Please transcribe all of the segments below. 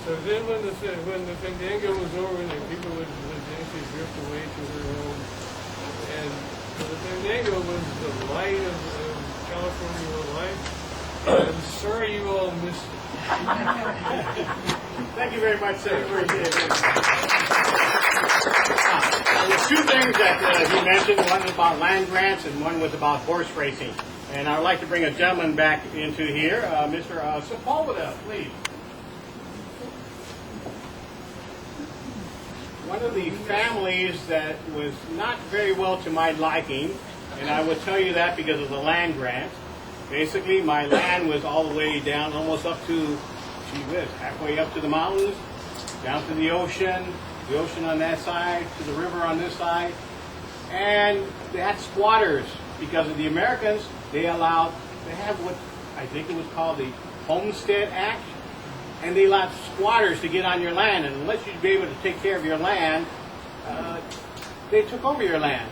So then when the Fandango was over and people would actually drift away to their home, and so the Fandango was the light of California life. I'm sorry you all missed it. Thank you very much, sir. There's two things that he mentioned. One was about land grants and one was about horse racing. And I would like to bring a gentleman back into here, Mr. Sepulveda, please. One of the families that was not very well to my liking, and I would tell you that because of the land grant. Basically, my land was all the way down, almost up to, halfway up to the mountains, down to the ocean on that side, to the river on this side. And they had squatters because of the Americans. They have what I think it was called the Homestead Act. And they allowed squatters to get on your land. And unless you'd be able to take care of your land, they took over your land.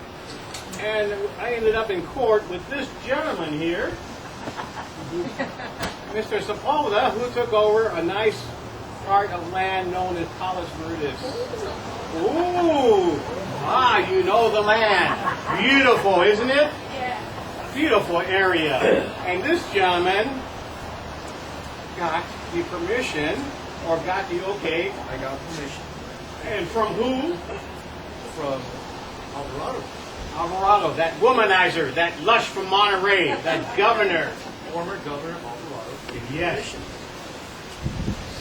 And I ended up in court with this gentleman here, Mr. Sepulveda, who took over a nice part of land known as Palos Verdes. Ooh! You know the land. Beautiful, isn't it? Yeah. Beautiful area. And this gentleman got the permission, or got the okay. I got permission. And from who? From Alvarado. Alvarado, that womanizer, that lush from Monterey, that governor. Former governor of Alvarado. Yes.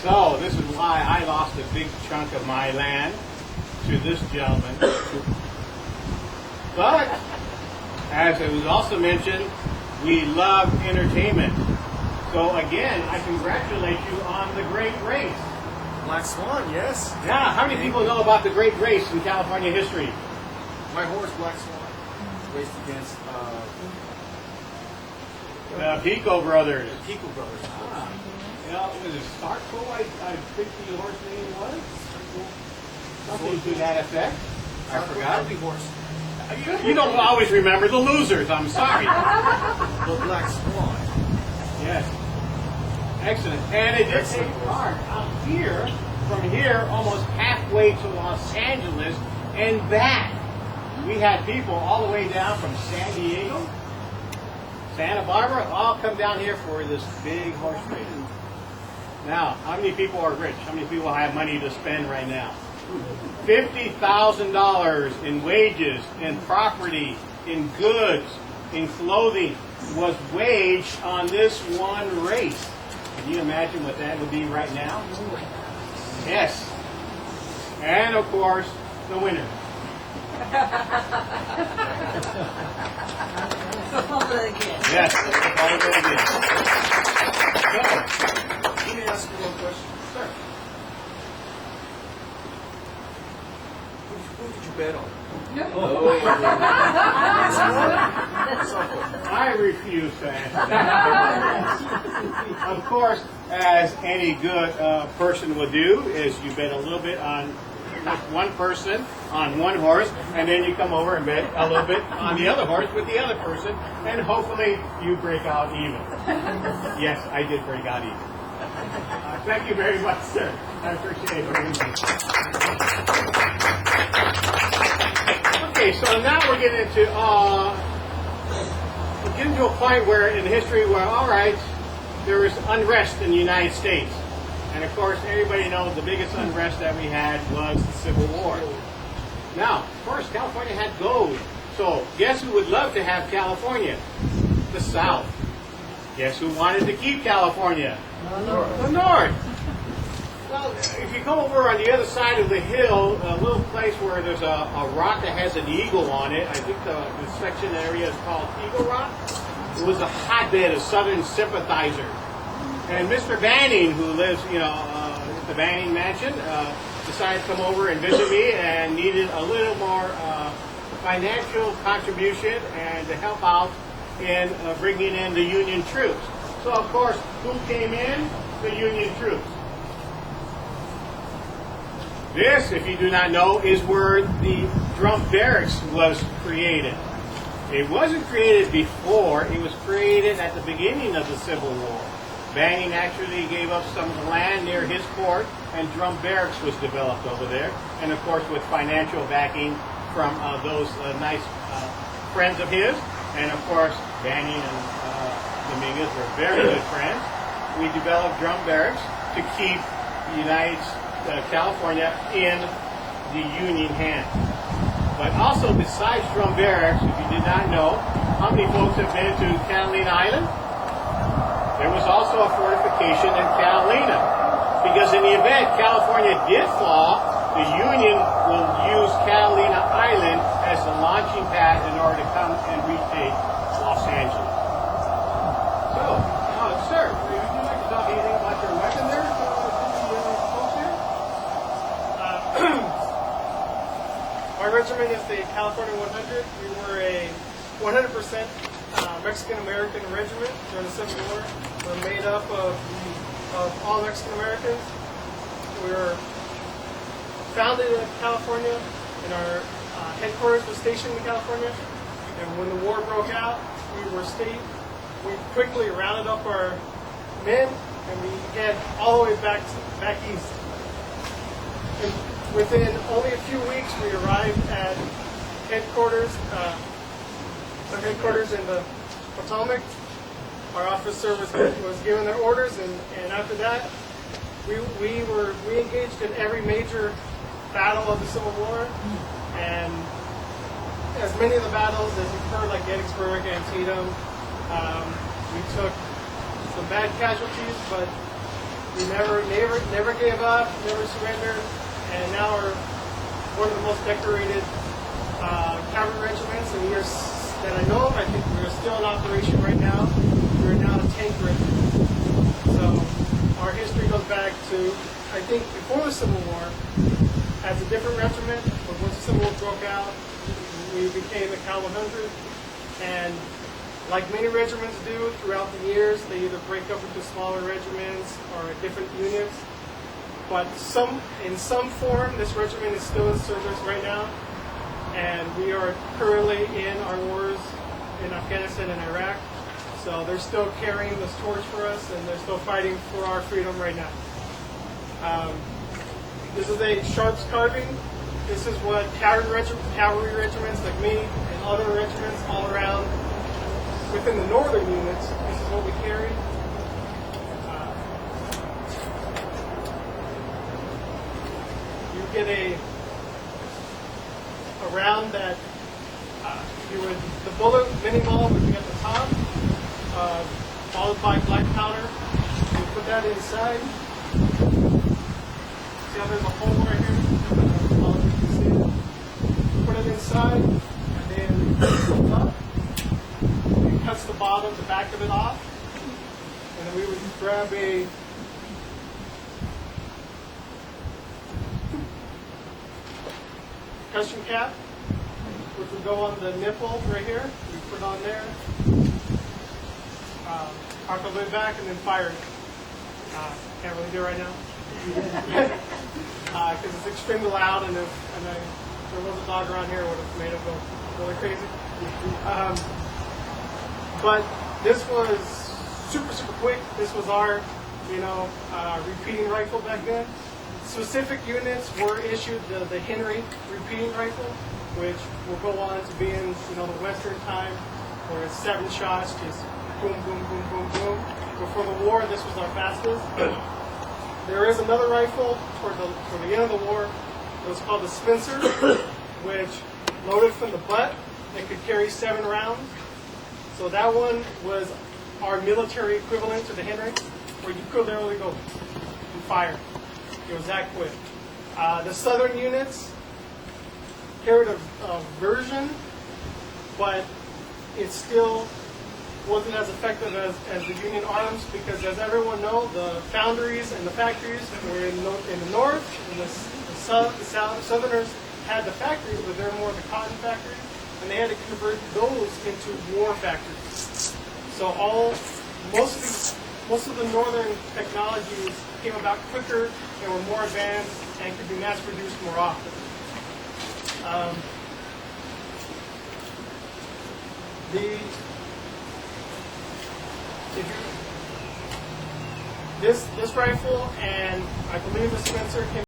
So this is why I lost a big chunk of my land to this gentleman. But, as it was also mentioned, we love entertainment. So again, I congratulate you on the great race. Black Swan, yes. Yeah, how many people know about the great race in California history? My horse, Black Swan, raced against The Pico brothers. the Pico brothers. Was it Sarko, I think the horse name was? Something to that effect. I forgot. Ugly horse. You don't always remember the losers, I'm sorry. The Black Swan. Yes. Excellent. And it did take part out here, from here, almost halfway to Los Angeles and back. We had people all the way down from San Diego, Santa Barbara, all come down here for this big horse race. Now, how many people are rich? How many people have money to spend right now? $50,000 in wages, in property, in goods, in clothing was waged on this one race. Can you imagine what that would be right now? Yes. And of course, the winner. Yes. Let me ask you one question. Sir. Who did you bet on? I refuse to answer that. Of course, as any good person would do, is you bet a little bit on one person, on one horse, and then you come over and bet a little bit on the other horse with the other person, and hopefully you break out even. Yes, I did break out even. Thank you very much, sir. I appreciate it very much. Okay, so now we're getting to a point where in history where, all right, there was unrest in the United States. And of course, everybody knows the biggest unrest that we had was the Civil War. Now, of course, California had gold. So guess who would love to have California? The South. Guess who wanted to keep California? The North. Well, if you come over on the other side of the hill, a little place where there's a rock that has an eagle on it, I think the section area is called Eagle Rock. It was a hotbed of Southern sympathizers. And Mr. Banning, who lives, at the Banning Mansion, decided to come over and visit me and needed a little more financial contribution and to help out in bringing in the Union troops. So, of course, who came in? The Union troops. This, if you do not know, is where the drum barracks was created. It wasn't created before, it was created at the beginning of the Civil War. Banning actually gave up some land near his court and drum barracks was developed over there. And of course with financial backing from those nice friends of his. And of course Danny and Dominguez were very good friends. We developed drum barracks to keep the United California in the Union hands. But also besides drum barracks, if you did not know, how many folks have been to Catalina Island? There was also a fortification in Catalina. Because in the event California did fall, the Union will use Catalina Island as the launching pad in order to come and retake Los Angeles. So, sir, would you like to talk anything about your weapon there? Our regiment is the California 100. We were a 100% Mexican-American regiment during the Civil War. We're made up of all Mexican Americans. We were founded in California, and our headquarters was stationed in California. And when the war broke out, we quickly rounded up our men, and we head all the way back east. And within only a few weeks, we arrived at headquarters in the Potomac. Our officer was given their orders, and after that, we engaged in every major battle of the Civil War, and as many of the battles as you've heard, like Gettysburg, Antietam, we took some bad casualties, but we never gave up, never surrendered, and now we're one of the most decorated cavalry regiments, and that I know of. I think we're still in operation right now. We're now a tank regiment. So our history goes back to, I think, before the Civil War, as a different regiment, but once the Civil War broke out, we became the Cal 100, and like many regiments do throughout the years, they either break up into smaller regiments or different units, but in some form, this regiment is still in service right now, and we are currently in our wars in Afghanistan and Iraq, so they're still carrying this torch for us, and they're still fighting for our freedom right now. This is a Sharps carving. This is what cavalry regiments like me and other regiments all around within the northern units, this is what we carry. You get a round that the bullet mini ball would be at the top, followed by black powder. You put that inside. See how there's a hole right here? Put it inside, and then up. It cuts the bottom, the back of it off, and then we would grab a percussion cap, which would go on the nipple right here. We put it on there, park the lid back, and then fire it. Can't really do it right now because it's extremely loud, and if there was a dog around here, it would have made it go really crazy. But this was super quick. This was our, repeating rifle back then. Specific units were issued the Henry repeating rifle, which will go on to be in, the Western time, where it's 7 shots, just boom, boom, boom, boom, boom. Before the war, this was our fastest. There is another rifle toward the end of the war. It was called the Spencer, which loaded from the butt. It could carry 7 rounds. So that one was our military equivalent to the Henry, where you could literally go and fire. It was that quick. The southern units carried a version, but it still wasn't as effective as the Union arms, because as everyone knows, the foundries and the factories were in the north, and the southerners had the factories, but they're more the cotton factories, and they had to convert those into war factories. So most of the northern technologies came about quicker, they were more advanced, and could be mass produced more often. this rifle, and I believe the Spencer can